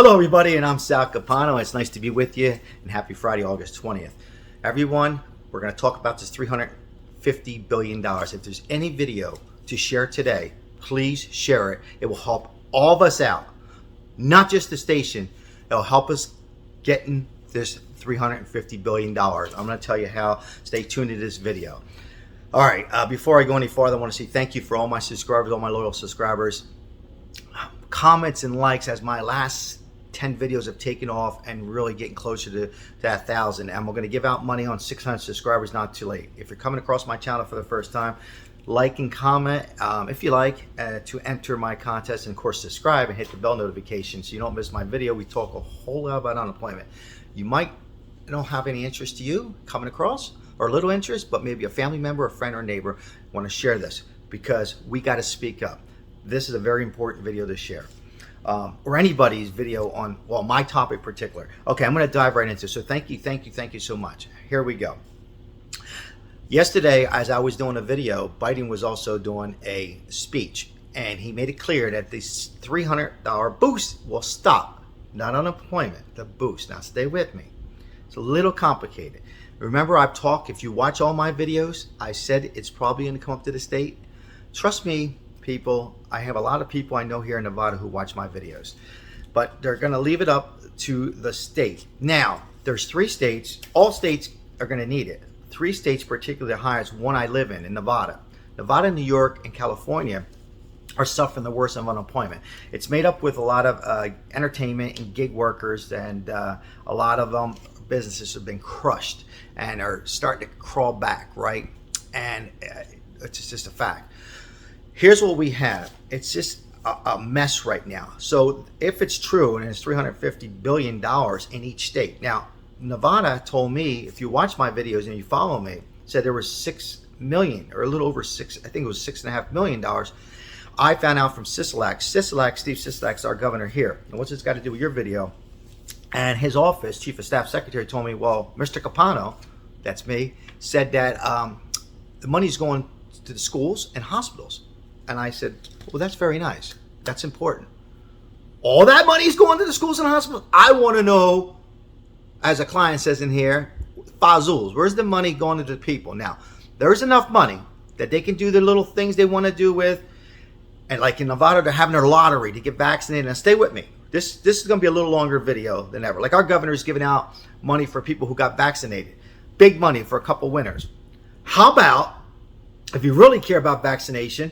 Hello everybody, and I'm Sal CAPANO. It's nice to be with you, and happy Friday, August 20th. Everyone, we're going to talk about this $350 billion. If there's any video to share today, please share it. It will help all of us out, not just the station. It'll help us getting this $350 billion. I'm going to tell you how. Stay tuned to this video. All right, before I go any farther, I want to say thank you for all my subscribers, all my loyal subscribers. Comments and likes as my last 10 videos have taken off and really getting closer to that 1,000. And we're going to give out money on 600 subscribers, not too late. If you're coming across my channel for the first time, like and comment if you like to enter my contest, and of course subscribe and hit the bell notification so you don't miss my video. We talk a whole lot about unemployment. You might don't have any interest to you coming across, or a little interest, but maybe a family member, a friend, or a neighbor want to share this, because we got to speak up. This is a very important video to share, or anybody's video on, well, my topic in particular. Okay, I'm going to dive right into it. So thank you so much. Here we go. Yesterday, as I was doing a video, Biden was also doing a speech, and he made it clear that this $300 boost will stop, not unemployment, the boost. Now stay with me. It's a little complicated. Remember, I've talked, if you watch all my videos, I said it's probably going to come up to the state. Trust me, people, I have a lot of people I know here in Nevada who watch my videos, but they're going to leave it up to the state. Now, there's 3 states. All states are going to need it. 3 states particularly high is one I live in Nevada. Nevada, New York, and California are suffering the worst of unemployment. It's made up with a lot of entertainment and gig workers, and a lot of businesses have been crushed and are starting to crawl back, right? And it's just a fact. Here's what we have. It's just a mess right now. So if it's true, and it's $350 billion in each state. Now, Nevada told me, if you watch my videos and you follow me, said there was 6 million, or a little over 6, I think it was $6.5 million. I found out from Sisolak. Steve Sisolak's our governor here. And what's this got to do with your video? And his office, Chief of Staff Secretary, told me, well, Mr. CAPANO, that's me, said that the money's going to the schools and hospitals. And I said, well, that's very nice. That's important. All that money's going to the schools and hospitals? I want to know, as a client says in here, Fazools, where's the money going to the people? Now, there's enough money that they can do the little things they want to do with, and like in Nevada, they're having their lottery to get vaccinated. And stay with me. This is going to be a little longer video than ever. Like, our governor's giving out money for people who got vaccinated. Big money for a couple winners. How about, if you really care about vaccination,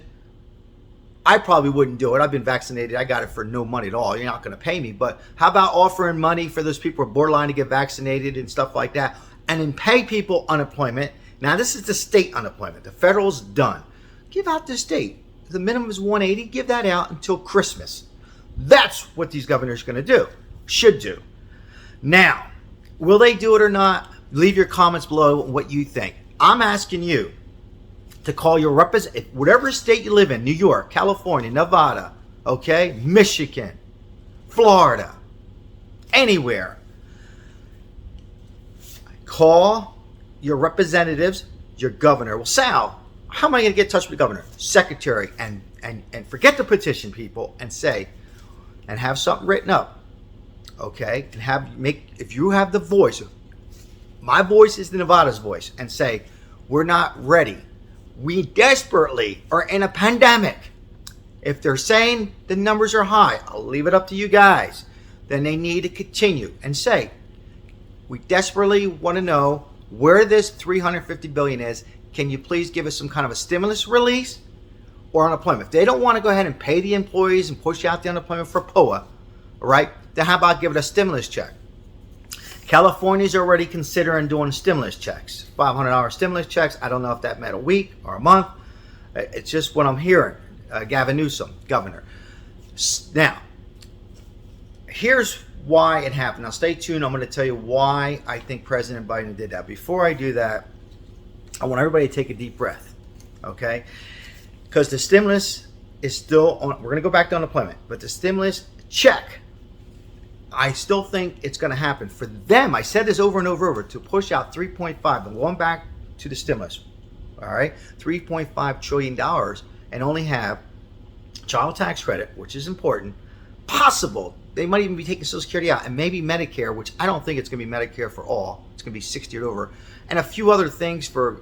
I probably wouldn't do it. I've been vaccinated. I got it for no money at all. You're not going to pay me. But how about offering money for those people who are borderline to get vaccinated and stuff like that, and then pay people unemployment? Now, this is the state unemployment. The federal's done. Give out the state. The minimum is $180. Give that out until Christmas. That's what these governors are going to do. Should do. Now, will they do it or not? Leave your comments below what you think. I'm asking you to call your representative, whatever state you live in, New York, California, Nevada, okay, Michigan, Florida, anywhere. Call your representatives, your governor. Well, Sal, how am I going to get in touch with the governor? Secretary, and forget the petition, people, and say, and have something written up, okay, and if you have the voice, my voice is the Nevada's voice, and say, we're not ready. We desperately are in a pandemic. If they're saying the numbers are high, I'll leave it up to you guys. Then they need to continue and say, we desperately want to know where this $350 billion is. Can you please give us some kind of a stimulus release or unemployment? If they don't want to go ahead and pay the employees and push out the unemployment for POA, all right, then how about give it a stimulus check? California's already considering doing stimulus checks, $500 stimulus checks. I don't know if that meant a week or a month. It's just what I'm hearing. Gavin Newsom, governor. Now, here's why it happened. Now, stay tuned. I'm going to tell you why I think President Biden did that. Before I do that, I want everybody to take a deep breath, okay? Because the stimulus is still on. We're going to go back to unemployment, but the stimulus check, I still think it's going to happen. For them, I said this over and over, to push out 3.5, but going back to the stimulus, all right, $3.5 trillion, and only have child tax credit, which is important, possible they might even be taking Social Security out, and maybe Medicare, which I don't think it's going to be Medicare for all. It's going to be 60 or over, and a few other things for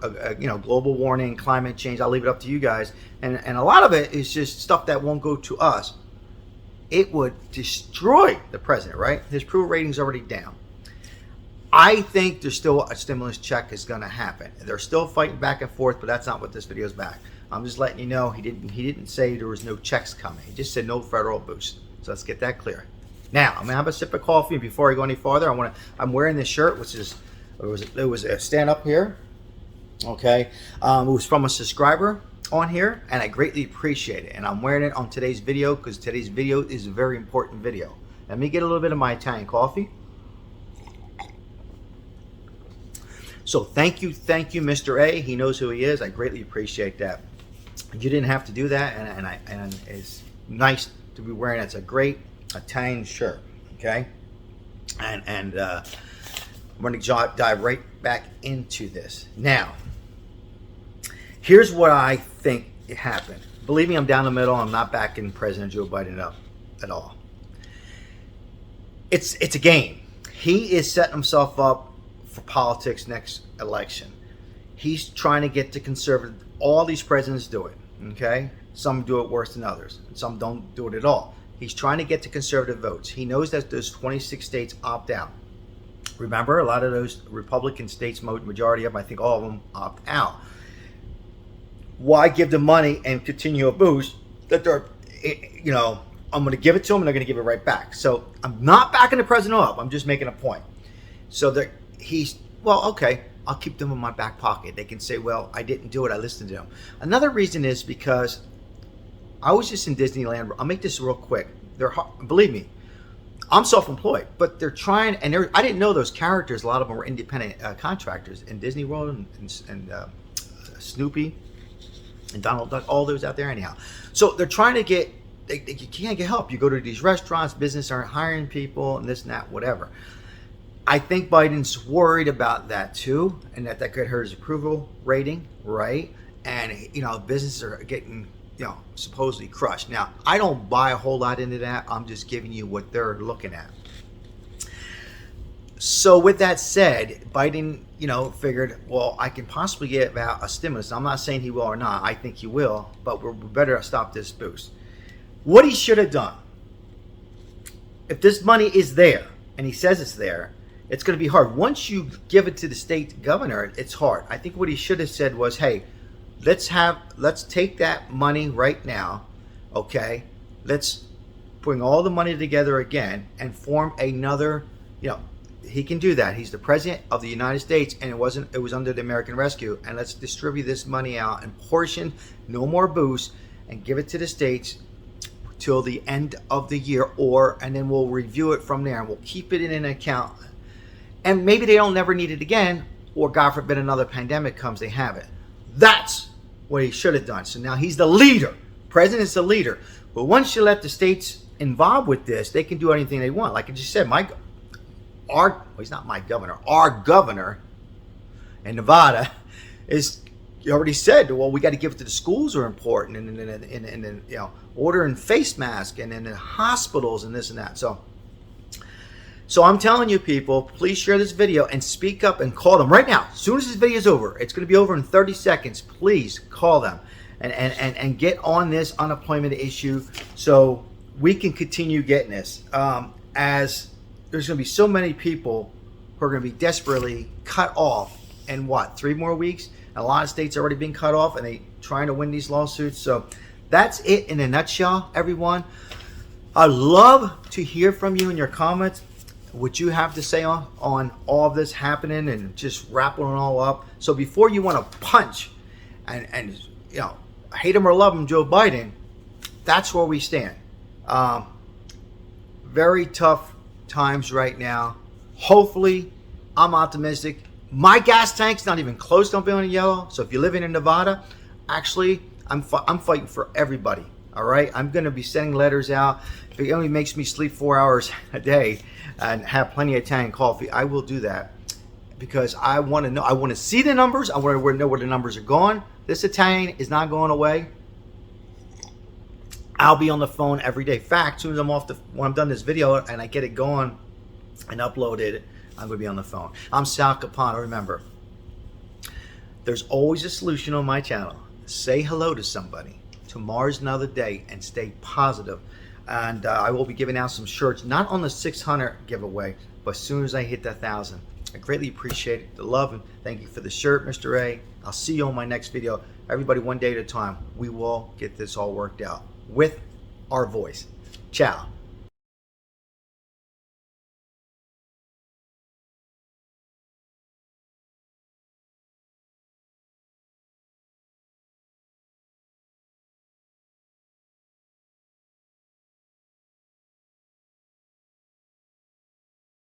global warming, climate change. I'll leave it up to you guys, and a lot of it is just stuff that won't go to us. It would destroy the president, right? His approval rating's already down. I think there's still a stimulus check is going to happen. They're still fighting back and forth, but that's not what this video is back. I'm just letting you know he didn't say there was no checks coming. He just said no federal boost. So let's get that clear. Now I'm gonna have a sip of coffee, and before I go any farther, I'm wearing this shirt, which is it was a stand up here. Okay, it was from a subscriber on here, and I greatly appreciate it. And I'm wearing it on today's video because today's video is a very important video. Let me get a little bit of my Italian coffee. So thank you, Mr. A. He knows who he is. I greatly appreciate that. You didn't have to do that, and it's nice to be wearing. It's a great Italian shirt, okay? And I'm going to dive right back into this. Now, here's what I think happened. Believe me, I'm down the middle. I'm not backing President Joe Biden up at all. It's a game. He is setting himself up for politics next election. He's trying to get the conservative. All these presidents do it, okay? Some do it worse than others, and some don't do it at all. He's trying to get to conservative votes. He knows that those 26 states opt out. Remember, a lot of those Republican states, majority of them, I think all of them, opt out. Why give them money and continue a boost that they're, I'm going to give it to them and they're going to give it right back. So I'm not backing the president up. I'm just making a point. So that okay, I'll keep them in my back pocket. They can say, well, I didn't do it. I listened to them. Another reason is because I was just in Disneyland. I'll make this real quick. Believe me, I'm self-employed, but they're trying, and I didn't know those characters. A lot of them were independent contractors in Disney World and Snoopy and Donald Duck, all those out there anyhow. So they're trying to get, you can't get help. You go to these restaurants, business aren't hiring people, and this and that, whatever. I think Biden's worried about that too, and that could hurt his approval rating, right? And businesses are getting supposedly crushed. Now, I don't buy a whole lot into that. I'm just giving you what they're looking at. So with that said, Biden, figured, well, I can possibly get about a stimulus. I'm not saying he will or not. I think he will, but we better stop this boost. What he should have done, if this money is there, and he says it's there, it's going to be hard. Once you give it to the state governor, it's hard. I think what he should have said was, hey, let's take that money right now, okay? Let's bring all the money together again and form another, he can do that. He's the president of the United States, and it was under the American Rescue. And let's distribute this money out and portion, no more boost, and give it to the states till the end of the year, and then we'll review it from there, and we'll keep it in an account. And maybe they don't never need it again, or God forbid another pandemic comes, they have it. That's what he should have done. So now he's the leader. President's the leader. But once you let the states involved with this, they can do anything they want. Like I just said, he's not my governor. Our governor in Nevada you already said, well, we got to give it to the schools are important, and ordering face masks, and then the hospitals and this and that. So I'm telling you, people, please share this video and speak up and call them right now. As soon as this video is over, it's going to be over in 30 seconds. Please call them and get on this unemployment issue so we can continue getting this. As there's going to be so many people who are going to be desperately cut off in 3 more weeks? A lot of states already been cut off, and they trying to win these lawsuits. So that's it in a nutshell, everyone. I'd love to hear from you in your comments. What you have to say on all of this happening and just wrapping it all up. So before you want to punch and hate him or love him, Joe Biden, that's where we stand. Very tough times right now. Hopefully, I'm optimistic. My gas tank's not even close to being yellow. So if you're living in Nevada, actually, I'm fighting for everybody. All right, I'm going to be sending letters out. If it only makes me sleep 4 hours a day and have plenty of Italian coffee, I will do that because I want to know. I want to see the numbers. I want to know where the numbers are going. This Italian is not going away. I'll be on the phone every day. In fact, as soon as when I'm done this video and I get it going and uploaded, I'm going to be on the phone. I'm Sal CAPANO. Remember, there's always a solution on my channel. Say hello to somebody. Tomorrow's another day, and stay positive. And I will be giving out some shirts, not on the 600 giveaway, but as soon as I hit that 1,000. I greatly appreciate the love, and thank you for the shirt, Mr. A. I'll see you on my next video. Everybody, one day at a time. We will get this all worked out with our voice. Ciao.